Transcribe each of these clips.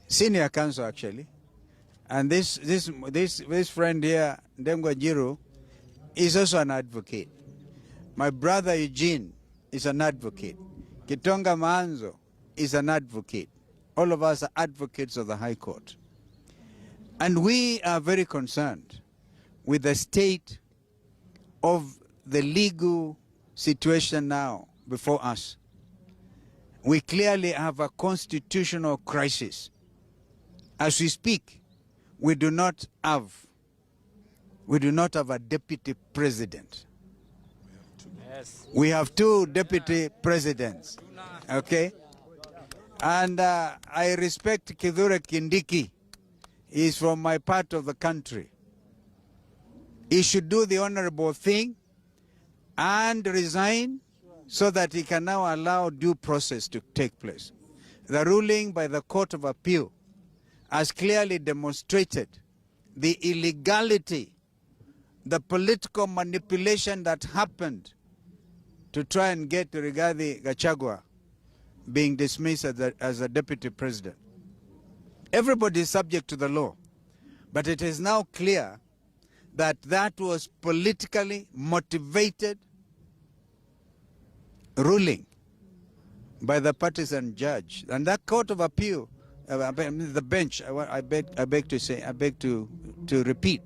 senior counsel actually, and this friend here, Ndemgwa Jiru, is also an advocate. My brother Eugene is an advocate. Kitonga Maanzo is an advocate. All of us are advocates of the High Court. And we are very concerned with the state of the legal situation now before us. We clearly have a constitutional crisis. As we speak, we do not have a deputy president. Yes. We have two deputy presidents, okay? And I respect Kithure Kindiki. He's from my part of the country. He should do the honorable thing and resign so that he can now allow due process to take place. The ruling by the Court of Appeal has clearly demonstrated the illegality, the political manipulation that happened to try and get Rigathi Gachagua being dismissed as a deputy president. Everybody is subject to the law, but it is now clear that that was politically motivated ruling by the partisan judge. And that Court of Appeal, the bench, I beg to repeat,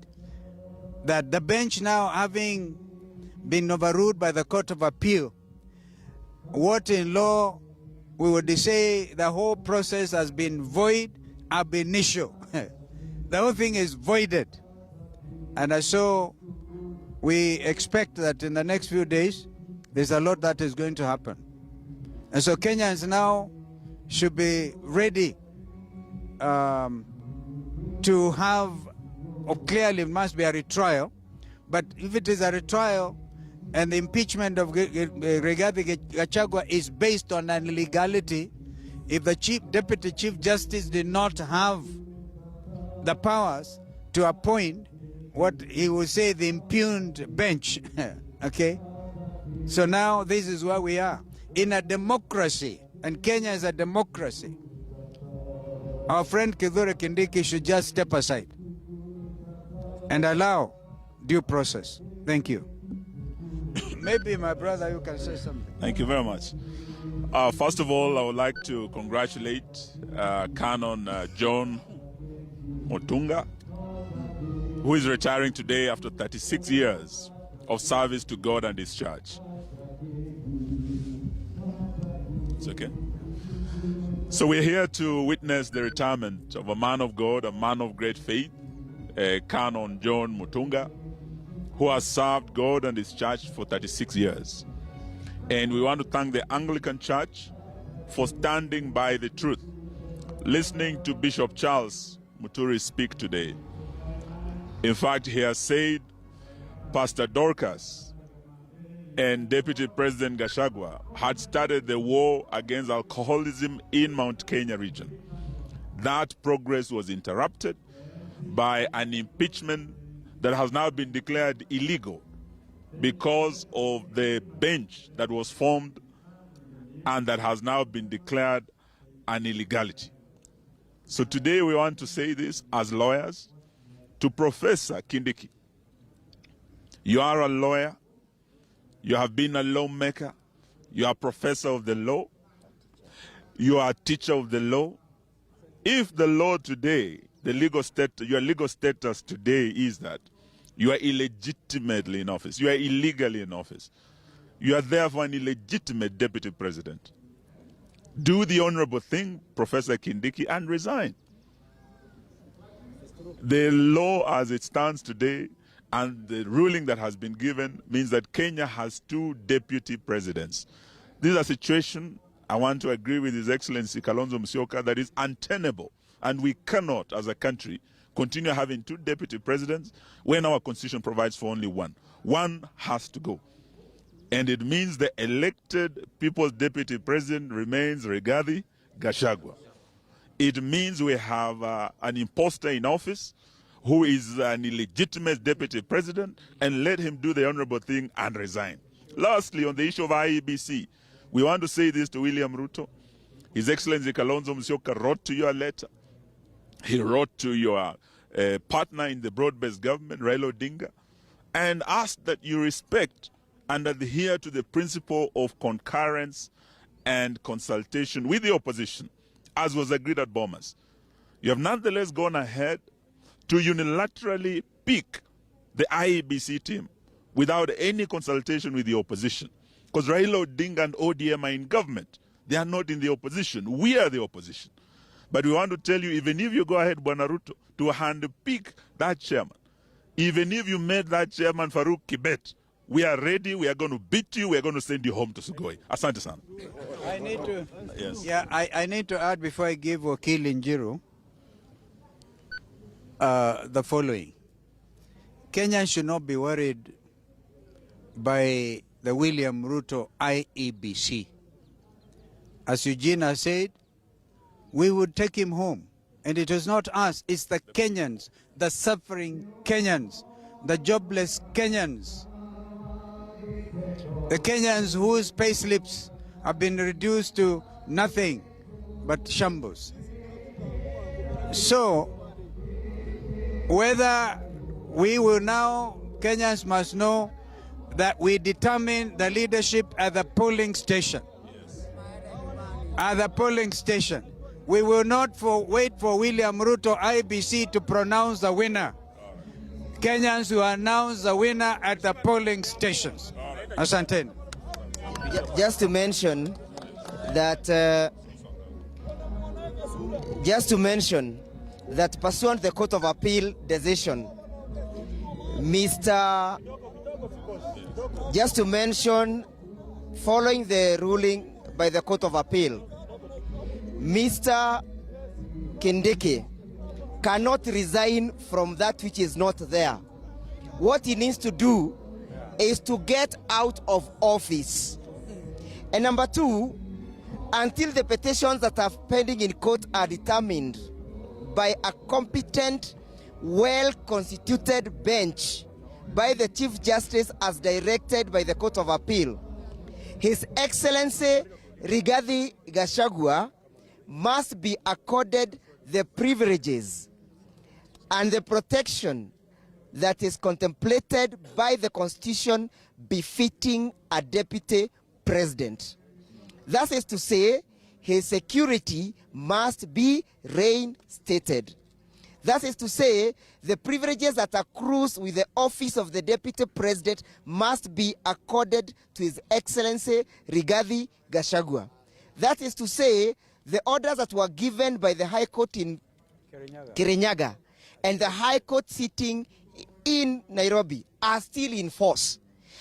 that the bench now having been overruled by the Court of Appeal, what in law we would say the whole process has been void ab initio. The whole thing is voided. And so we expect that in the next few days, there's a lot that is going to happen. And so Kenyans now should be ready to have, or clearly it must be a retrial, but if it is a retrial and the impeachment of Rigathi Gachagua is based on an illegality, if the Deputy Chief Justice did not have the powers to appoint what he would say the impugned bench, okay? So now this is where we are. In a democracy, and Kenya is a democracy, our friend Kithure Kindiki should just step aside and allow due process. Thank you. Maybe my brother, you can say something. Thank you very much. First of all, I would like to congratulate Canon John Mutunga, who is retiring today after 36 years of service to God and His church. It's okay. So we're here to witness the retirement of a man of God, a man of great faith, Canon John Mutunga, who has served God and His church for 36 years. And we want to thank the Anglican Church for standing by the truth. Listening to Bishop Charles Muturi speak today. In fact, he has said Pastor Dorcas and Deputy President Gachagua had started the war against alcoholism in Mount Kenya region. That progress was interrupted by an impeachment that has now been declared illegal because of the bench that was formed and that has now been declared an illegality. So today we want to say this as lawyers to Professor Kindiki. You are a lawyer, you have been a lawmaker, you are a professor of the law, you are a teacher of the law. If the law today, your legal status today is that you are illegitimately in office, you are illegally in office, you are therefore an illegitimate deputy president, do the honorable thing, Professor Kindiki, and resign. The law as it stands today and the ruling that has been given means that Kenya has two deputy presidents. This is a situation, I want to agree with His Excellency Kalonzo Musyoka, that is untenable. And we cannot, as a country, continue having two deputy presidents when our constitution provides for only one. One has to go. And it means the elected people's deputy president remains Rigathi Gachagua. It means we have an imposter in office who is an illegitimate deputy president, and let him do the honorable thing and resign. Lastly, on the issue of IEBC, we want to say this to William Ruto. His Excellency Kalonzo Musyoka wrote to you a letter He wrote to your partner in the broad-based government, Raila Odinga, and asked that you respect and adhere to the principle of concurrence and consultation with the opposition, as was agreed at Bomas. You have nonetheless gone ahead to unilaterally pick the IEBC team without any consultation with the opposition. Because Raila Odinga and ODM are in government. They are not in the opposition. We are the opposition. But we want to tell you, even if you go ahead, Bwana Ruto, to handpick that chairman, even if you made that chairman Farouk Kibet, we are ready, we are going to beat you, we are going to send you home to Sugoi. Asante sana. I need to, yes. Yeah, I need to add before I give Wakil Njiru the following. Kenyans should not be worried by the William Ruto IEBC. As Eugenia said, we would take him home. And it is not us, it's the Kenyans, the suffering Kenyans, the jobless Kenyans, the Kenyans whose pay slips have been reduced to nothing but shambles. So, whether we will now, Kenyans must know that we determine the leadership at the polling station. At the polling station. We will not wait for William Ruto IBC to pronounce the winner. Kenyans will announce the winner at the polling stations. Asante. Just to mention that pursuant to the Court of Appeal decision, following the ruling by the Court of Appeal, Mr. Kindiki cannot resign from that which is not there. What he needs to do is to get out of office. And number two, until the petitions that are pending in court are determined by a competent, well-constituted bench by the Chief Justice as directed by the Court of Appeal, His Excellency Rigathi Gachagua must be accorded the privileges and the protection that is contemplated by the Constitution befitting a deputy president. That is to say, his security must be reinstated. That is to say, the privileges that accrues with the office of the deputy president must be accorded to His Excellency Rigathi Gachagua. That is to say, the orders that were given by the High Court in Kirinyaga and the High Court sitting in Nairobi are still in force.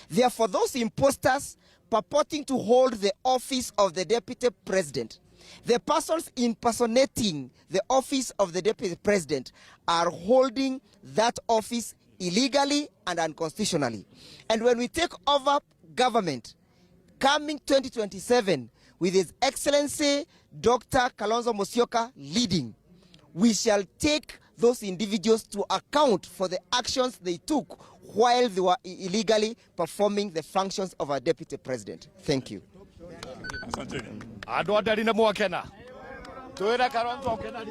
Therefore, those imposters purporting to hold the office of the deputy president, the persons impersonating the office of the deputy president are holding that office illegally and unconstitutionally. And when we take over government, coming 2027, with His Excellency Dr. Kalonzo Musyoka leading, we shall take those individuals to account for the actions they took while they were illegally performing the functions of a deputy president. Thank you. Adwa dari na mwakena. Tuera Kalonzo okena.